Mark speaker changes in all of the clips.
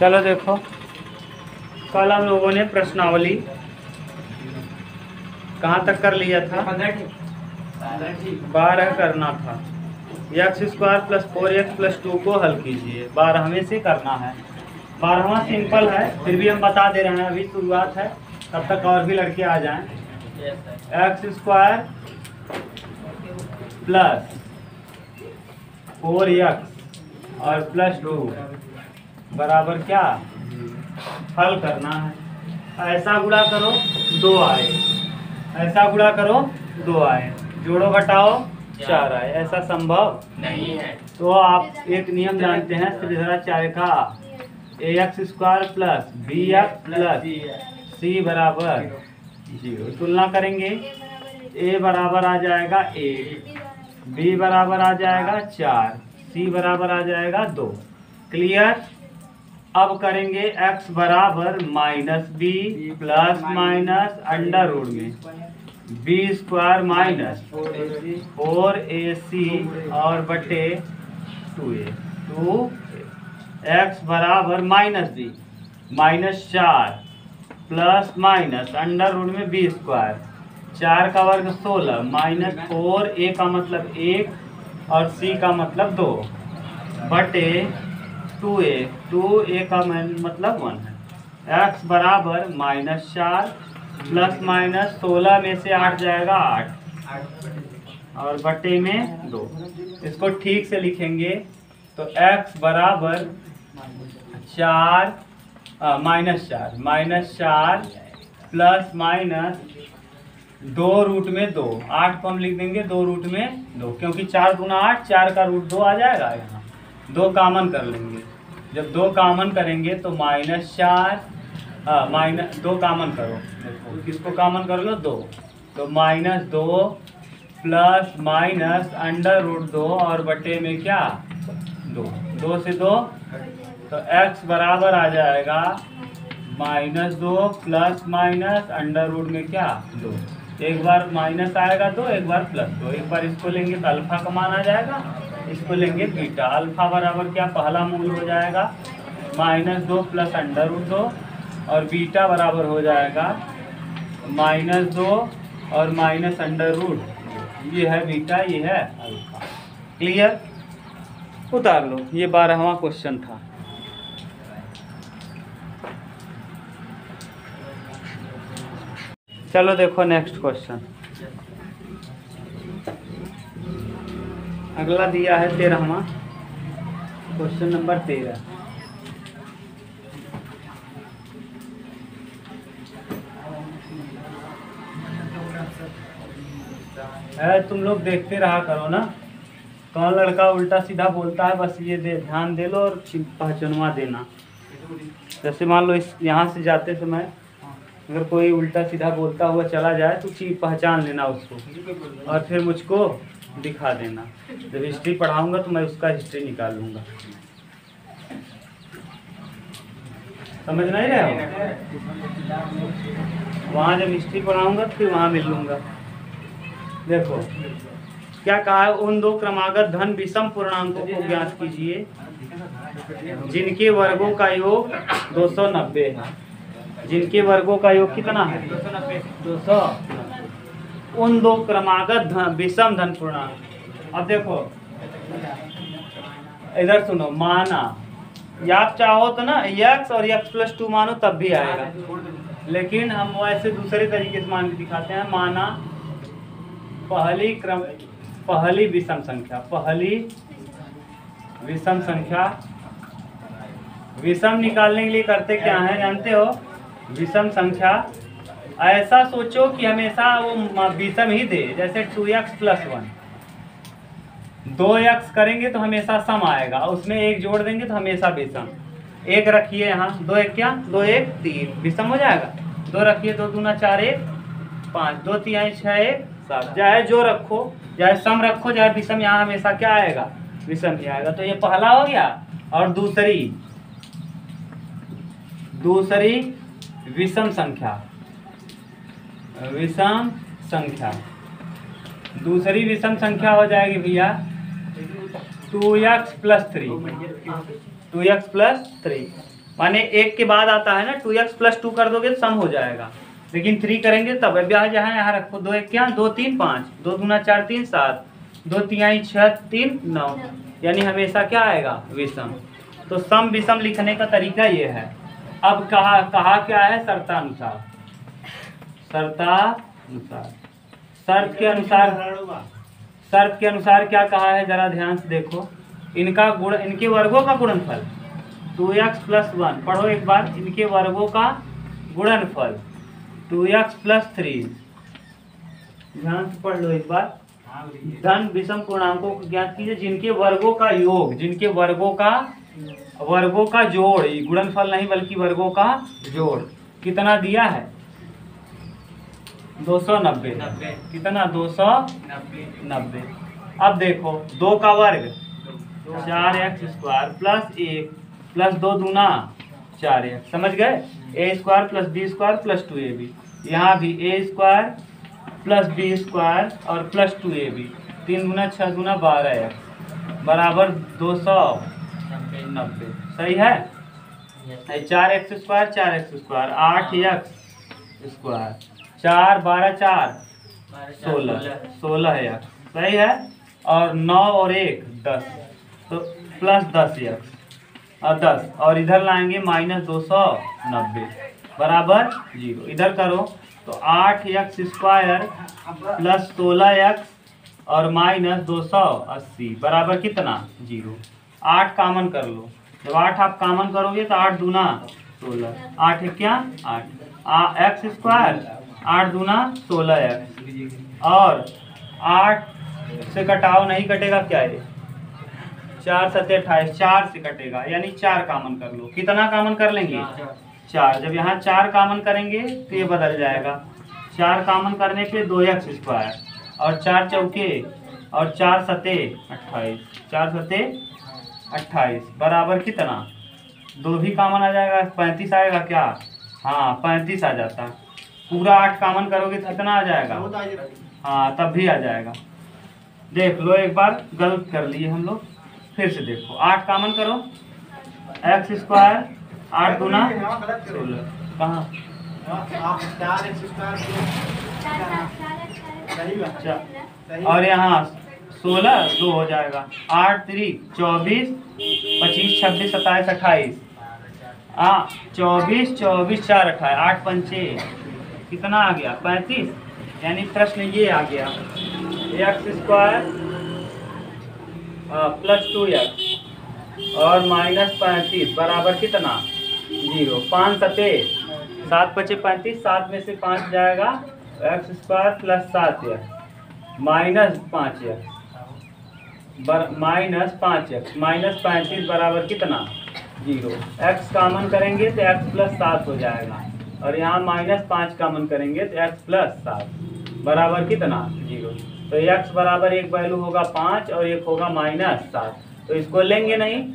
Speaker 1: चलो देखो, कल हम लोगों ने प्रश्नावली कहाँ तक कर लिया था? 12 करना था। x² + 4x + 2 को हल कीजिए। 12वें से करना है। 12वां सिंपल है, फिर भी हम बता दे रहे हैं, अभी शुरुआत है, तब तक और भी लड़के आ जाएं। x² + 4x और +2 बराबर क्या? हल करना है। ऐसा गुणा करो 2 आए, ऐसा गुणा करो 2 आए, जोड़ो घटाओ 4 आए। ऐसा संभव नहीं है। तो आप एक नियम जानते हैं त्रिज्याचार्य का, ax² + bx + c बराबर 0। तुलना करेंगे, a बराबर आ जाएगा 1, b बराबर आ जाएगा 4, c बराबर आ जाएगा 2। क्लियर? अब करेंगे x बराबर -b + अंडर रूट में b² - 4ac और बटे 2a। x बराबर -b -4 + अंडर रूट में b², 4 का वर्ग 16 -4 a का मतलब 1 और c का मतलब 2 बटे 2a, 2a का मतलब 1 है। x बराबर -4 + 16 में से 8 जाएगा 8 और बटे में 2। इसको ठीक से लिखेंगे तो x बराबर -4 + 2 रूट में 2, 8 को हम लिख देंगे 2 रूट में 2, क्योंकि 4 दूना 8, 4 का रूट 2 आ जाएगा। यहाँ 2 कामन कर लेंगे। जब 2 कामन करेंगे तो -4 2 कामन करो, देखो किसको कामन कर लो 2, तो -2 + अंडर रूट 2 और बटे में क्या 2, 2 से 2, तो x बराबर आ जाएगा -2 + अंडर रूट में क्या 2। एक बार माइनस आएगा 2, एक बार +2। एक बार इसको लेंगे तो अल्फा का मान आ जाएगा, इसको लेंगे बीटा। अल्फा बराबर क्या, पहला मूल हो जाएगा -2 + अंडर रूट 2 और बीटा बराबर हो जाएगा -2 और अंडर रूट। ये है बीटा, ये है अल्फा। क्लियर? उतार लो। ये 12वां क्वेश्चन था। चलो देखो नेक्स्ट क्वेश्चन। अगला दिया है 13वां, क्वेश्चन नंबर 13। तुम लोग देखते रहा करो ना, कौन लड़का उल्टा सीधा बोलता है, बस ये ध्यान दे लो और पहचानवा देना। जैसे मान लो इस यहाँ से जाते समय अगर कोई उल्टा सीधा बोलता हुआ चला जाए तो चीज पहचान लेना उसको और फिर मुझको दिखा देना। जब हिस्ट्री पढ़ाऊंगा तो मैं उसका हिस्ट्री निकाल लूँगा। समझ नहीं रहे हो? वहाँ जब हिस्ट्री पढ़ाऊंगा तो फिर वहाँ मिल लूँगा। देखो क्या कहा है, उन 2 क्रमागत धन विषम पूर्णांकों को ज्ञात कीजिए जिनके वर्गों का योग 290 है। जिनके वर्गों का योग कितना है? 290। उन 2 क्रमागत विषम धन पूर्णांक। अब देखो इधर सुनो, माना या आप चाहो तो ना x और x + 2 मानो तब भी आएगा, लेकिन हम वैसे दूसरे तरीके से मान के दिखाते हैं। माना पहली विषम संख्या, विषम निकालने के लिए करते क्या है जानते हो? विषम संख्या ऐसा सोचो कि हमेशा वो विषम ही दे। जैसे 2x + 1, 2x करेंगे तो हमेशा सम आएगा, उसमें 1 जोड़ देंगे तो हमेशा विषम। 1 रखिए यहाँ, 2 1 क्या, 2 1 3, विषम हो जाएगा। 2 रखिए, 2 दूना 4 1 5, 2 3 6 1 7। चाहे जो रखो, चाहे सम रखो चाहे विषम, यहाँ हमेशा क्या आएगा? विषम ही आएगा। तो ये पहला हो गया। और दूसरी विषम संख्या, दूसरी विषम संख्या हो जाएगी भैया 2x + 3। माने 1 के बाद आता है ना 2x प्लस 2 कर दोगे तो सम हो जाएगा, लेकिन 3 करेंगे तब। अब यहाँ रखो 2 1 क्या 2 3 5, 2 दूना 4 3 7, 2 तिहाई 6 3 9, यानी हमेशा क्या आएगा विषम। तो सम विषम लिखने का तरीका ये है। अब कहा क्या है शर्तानुसार, शर्तानुसार शर्त के अनुसार क्या कहा है जरा ध्यान से देखो। इनका गुण, इनके वर्गों का गुणनफल 2x प्लस 1, पढ़ो एक बार, इनके वर्गों का गुणनफल 2x प्लस 3, ध्यान से पढ़ लो एक बार। धन विषम पूर्णांकों को ज्ञात कीजिए जिनके वर्गों का योग, जिनके वर्गों का जोड़, गुणनफल नहीं बल्कि वर्गों का जोड़ कितना दिया है 290। कितना 290। अब देखो 2 का वर्ग 4x स्क्वायर प्लस 1 प्लस 2 दूना 4x, समझ गए। a square plus B square plus 2ab, यहाँ भी a square plus B square और प्लस 2ab, 3 दूना 6 दूना 12x बराबर 290, सही है। 4x square 8x square 4 12 4 16x, सही है। और 9 और 1 10, तो प्लस 10x और 10, और इधर लाएंगे माइनस 290 बराबर 0। इधर करो तो 8x स्क्वायर प्लस 16x और माइनस 280 बराबर कितना 0। 8 कामन कर लो, जब 8 आप कामन करोगे तो 8 दूना 16, 8 है क्या 8 x स्क्वायर 8 दूना 16x, और 8 से कटाओ नहीं कटेगा क्या है 4 7 28, 4 से कटेगा यानी 4 कामन कर लो। कितना कामन कर लेंगे 4। जब यहाँ 4 कामन करेंगे तो ये बदल जाएगा। 4 कामन करने पे 2x स्क्वायर और 4 चौके और 4 सते 28, 4 सते 28 बराबर कितना 2 भी कामन आ जाएगा 35 आएगा क्या, हाँ 35 आ जाता। पूरा 8 कामन करोगे तो कितना आ जाएगा, हाँ तब भी आ जाएगा। देख लो एक बार, गलत कर लिए हम लोग, फिर से देखो 8 कामन करो, x स्क्वायर 8 गुना 16, कहाँ और यहाँ 16 2 हो जाएगा, 8 3 24 25 26 27 28, 24 24 4 28, 8 पंचे कितना आ गया 35, यानी प्रश्न ये आ गया x स्क्वायर प्लस 2x और माइनस 35 बराबर कितना 0। 5 सते 7 पचे 35, 7 में से 5 जाएगा x square plus 7x minus 5x minus 35 बराबर कितना 0। x कामन करेंगे तो x प्लस 7 हो जाएगा, और यहाँ माइनस 5 कामन करेंगे तो x प्लस 7 बराबर कितना 0। तो x बराबर एक वैल्यू होगा 5 और एक होगा माइनस 7, तो इसको लेंगे नहीं,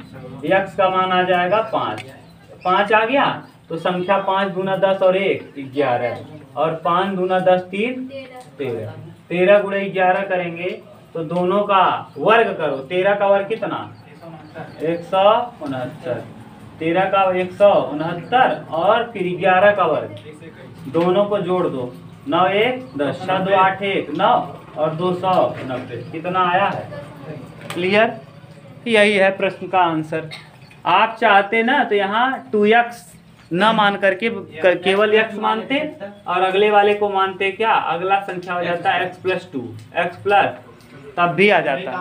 Speaker 1: x का मान आ जाएगा 5। 5 आ गया तो संख्या 5 दूना 10 और 1 11, और 5 दूना 10 3 13, 13 गुणे 11 करेंगे तो दोनों का वर्ग करो। 13 का वर्ग कितना 169, 13 का 169 और फिर 11 का वर्ग, दोनों को जोड़ दो, 9 1 10, 6 2 8 1 9 और 290 कितना आया है। क्लियर, यही है प्रश्न का आंसर। आप चाहते ना तो यहाँ 2x न मान करके केवल x मानते और अगले वाले को मानते, क्या अगला संख्या हो जाता है x प्लस 2 x प्लस, तब भी आ जाता,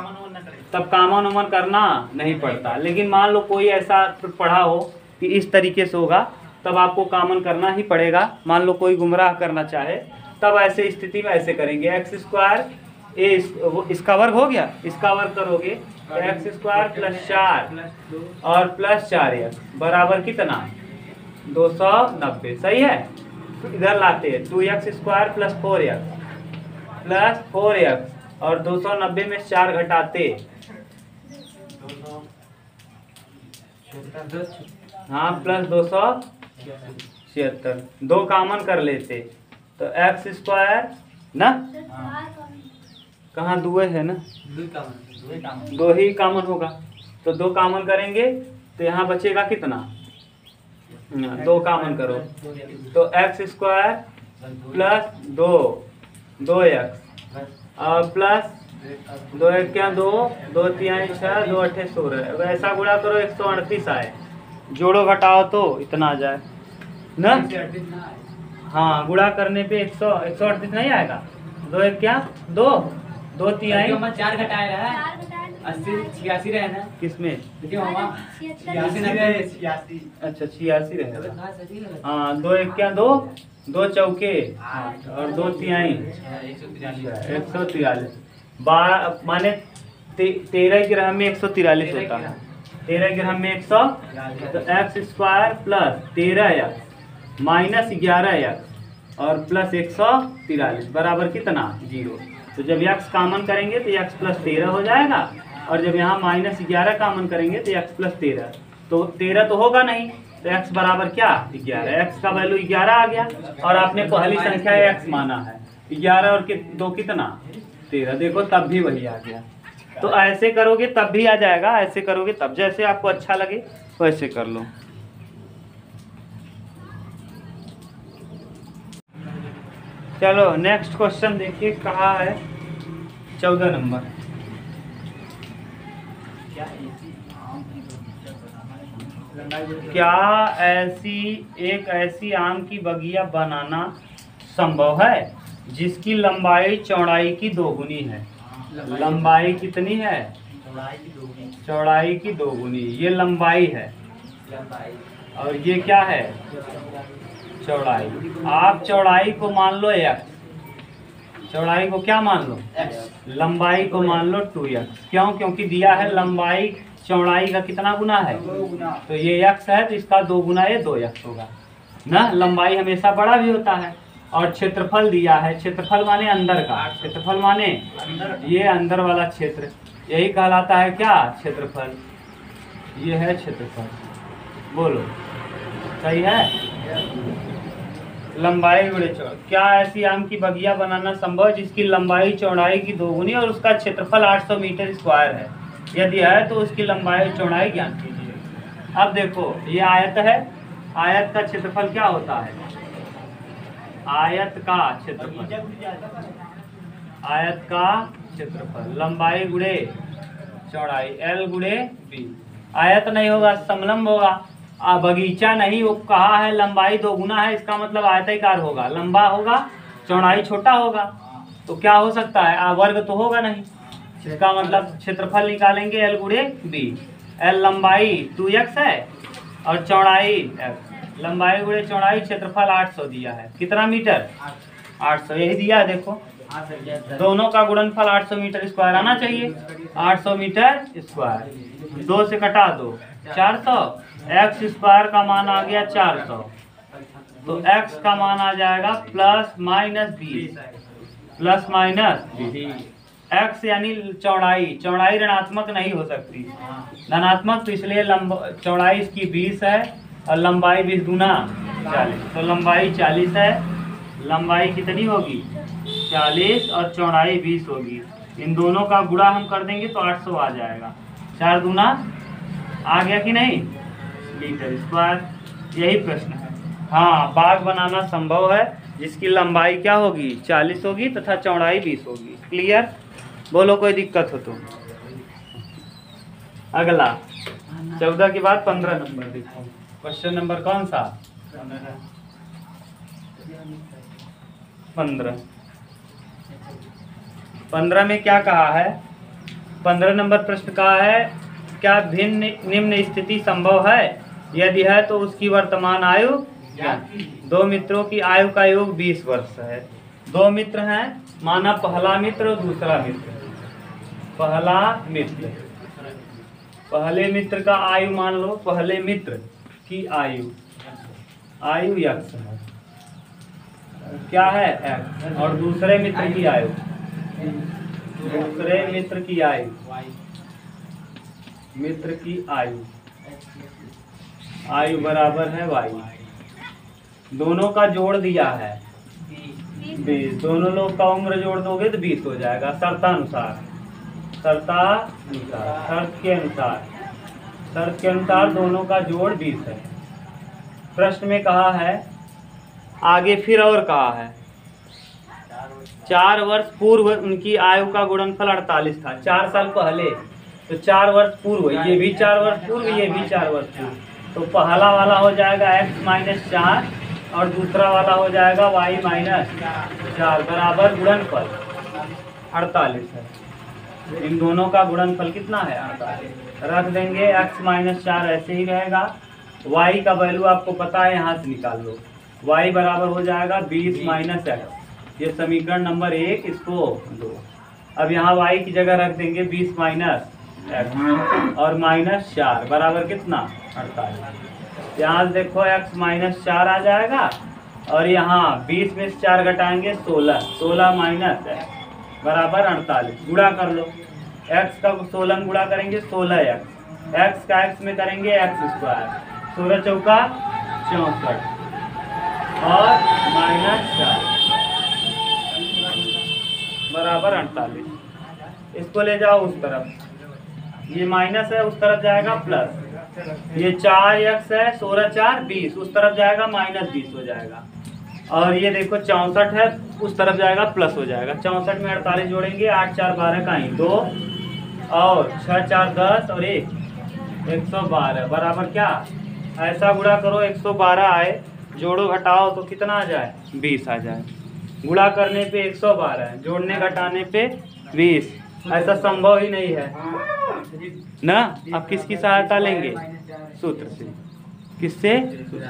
Speaker 1: तब कामन उमन करना नहीं पड़ता। लेकिन मान लो कोई ऐसा पढ़ा हो कि इस तरीके से होगा, तब आपको कामन करना ही पड़ेगा। मान लो कोई गुमराह करना चाहे, तब ऐसे स्थिति में ऐसे करेंगे x स्क्वायर इसका वर्ग हो गया, इसका वर्ग करोगे तो x स्क्वायर प्लस 4 और प्लस 4x बराबर कितना 290, सही है। तो इधर लाते हैं 2x स्क्वायर प्लस 4x और 290 में 4 घटाते, हाँ प्लस 276, 2 कामन कर लेते तो x स्क्वायर ना, कहाँ 2 है ना, 2 ही कामन होगा, तो 2 कामन करेंगे तो यहाँ बचेगा कितना 2 कामन करो तो एक्स स्क्वायर प्लस 2x और प्लस 2 एक क्या 2 2 3 6 2 8 16। वैसा गुणा करो 138 आए, जोड़ो घटाओ तो इतना आ जाए ना। हाँ गुणा करने पे 138 नहीं आएगा। 2 एक क्या 2 2 3
Speaker 2: 4 घटाएगा 80 86 रहे ना
Speaker 1: किसमें? अच्छा 86 रहेगा। हाँ 2 एक क्या 2 2 चौके और 2 तिहाई 143। माने 13 ग्राम में 143 होता है। 13 ग्राम में 100 तो x square plus 13x minus 11x और प्लस 143 बराबर कितना 0। तो जब x कामन करेंगे तो x प्लस 13 हो जाएगा और जब यहाँ माइनस 11 कामन करेंगे तो x प्लस 13। तो 13 तो होगा नहीं तो x बराबर क्या 11। x का वैल्यू 11 आ गया और आपने पहली संख्या x माना है 11 और 2 कितना 13। देखो तब भी वही आ गया। तो ऐसे करोगे तब भी आ जाएगा, ऐसे करोगे तब, जैसे आपको अच्छा लगे वैसे कर लो। चलो नेक्स्ट क्वेश्चन देखिए कहा है 14 नंबर। क्या एक ऐसी आम की बगिया बनाना संभव है जिसकी लंबाई चौड़ाई की 2 गुनी है। लंबाई कितनी है चौड़ाई की 2 गुनी। ये लंबाई है और ये क्या है चौड़ाई। आप चौड़ाई को मान लो x, चौड़ाई को क्या मान लो लंबाई को मान लो 2x। क्यों? क्योंकि दिया है लंबाई चौड़ाई का कितना गुना है तो ये x है तो इसका 2 गुना ये 2x होगा ना। लंबाई हमेशा बड़ा भी होता है। और क्षेत्रफल दिया है, क्षेत्रफल माने अंदर का, क्षेत्रफल माने ये अंदर वाला क्षेत्र, यही कहलाता है क्या क्षेत्रफल। ये है क्षेत्रफल। बोलो सही है। लंबाई गुणे चौड़ाई। क्या ऐसी आम की बगिया बनाना संभव जिसकी लंबाई चौड़ाई की 2 गुनी और उसका क्षेत्रफल 800 मीटर स्क्वायर है। यदि है तो उसकी लंबाई चौड़ाई ज्ञात कीजिए। अब देखो ये आयत है, आयत का क्षेत्रफल क्या होता है आयत का क्षेत्रफल, आयत का क्षेत्रफल लंबाई गुणे चौड़ाई L गुणे B। आयत नहीं होगा समलंब होगा। बगीचा नहीं, वो कहा है लंबाई 2 गुना है, इसका मतलब आयताकार होगा, लंबा होगा चौड़ाई छोटा होगा। तो क्या हो सकता है वर्ग तो होगा नहीं। इसका मतलब क्षेत्रफल निकालेंगे L गुणे B। L लंबाई 2x है और चौड़ाई x। लंबाई गुणे चौड़ाई क्षेत्रफल 800 दिया है। कितना मीटर 800 यही दिया है। देखो दोनों का गुणनफल 800 मीटर स्क्वायर आना चाहिए। 800 मीटर स्क्वायर 2 से कटा दो 400। एक्स स्क्वायर का मान आ गया 400 तो x का मान आ जाएगा plus minus 20 plus minus 20। x यानी चौड़ाई, चौड़ाई ऋणात्मक नहीं हो सकती, धनात्मक, तो इसलिए चौड़ाई इसकी 20 है और लंबाई 20 गुना 40। तो लंबाई 40 है, लंबाई कितनी होगी 40 और चौड़ाई 20 होगी। इन दोनों का गुणा हम कर देंगे तो 800 आ जाएगा। 4 गुना आ गया कि नहीं मीटर स्क्वायर। यही प्रश्न है। हाँ बाग बनाना संभव है जिसकी लंबाई क्या होगी 40 होगी तथा चौड़ाई 20 होगी। क्लियर। बोलो कोई दिक्कत हो तो। अगला 14 के बाद 15 नंबर देखो। क्वेश्चन नंबर कौन सा 15 में क्या कहा है 15 नंबर प्रश्न कहा है क्या भिन्न निम्न स्थिति संभव है, यदि है तो उसकी वर्तमान आयु। 2 मित्रों की आयु का योग 20 वर्ष है। 2 मित्र हैं, माना पहला मित्र और दूसरा मित्र। पहला मित्र, पहले मित्र का आयु मान लो, पहले मित्र की आयु x है, क्या है x। और दूसरे मित्र की आयु, दूसरे मित्र की आयु, मित्र की आयु बराबर है y। दोनों का जोड़ दिया है 20। दोनों लोग का उम्र जोड़ दोगे तो 20 हो जाएगा शर्तानुसार। शर्त के अनुसार दोनों का जोड़ 20 है। प्रश्न में कहा है, आगे फिर और कहा है 4 वर्ष पूर्व उनकी आयु का गुणनफल 48 था। 4 साल पहले, तो 4 वर्ष पूर्व, ये भी 4 वर्ष पूर्व, ये भी 4 वर्ष पूर्व। तो पहला वाला हो जाएगा x माइनस 4 और दूसरा वाला हो जाएगा y माइनस 4 बराबर गुणनफल 48 है। इन दोनों का गुणनफल कितना है? 48 रख देंगे। x माइनस 4 ऐसे ही रहेगा। y का वैल्यू आपको पता है, यहाँ से निकाल लो। y बराबर हो जाएगा 20 माइनस एक्स। ये समीकरण नंबर 1, इसको 2। अब यहाँ y की जगह रख देंगे 20 माइनस एक्स और माइनस 4 बराबर कितना? 48। यहाँ देखो x माइनस 4 आ जाएगा और यहाँ 20 में से 4 घटाएंगे 16 माइनस एक्स बराबर 48। गुणा कर लो। x का 16 गुणा करेंगे 16x, x का x में करेंगे x स्क्वायर, 16 चौका 64 और माइनस 4 बराबर 48। इसको ले जाओ उस तरफ, ये माइनस है, उस तरफ जाएगा प्लस। ये 4x है, 16 4 20, उस तरफ जाएगा माइनस 20 हो जाएगा। और ये देखो 64 है, उस तरफ जाएगा प्लस हो जाएगा। 64 में 48 जोड़ेंगे, 8 4 12 का ही 2 और 6 4 10 और 1 112 बराबर क्या? ऐसा गुणा करो 112 आए, जोड़ो घटाओ तो कितना आ जाए? 20 आ जाए। गुणा करने पे 112, जोड़ने घटाने पे 20। ऐसा संभव ही नहीं है ना। अब किसकी सहायता लेंगे? सूत्र से। किससे?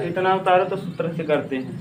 Speaker 1: इतना उतारो तो सूत्र से करते हैं।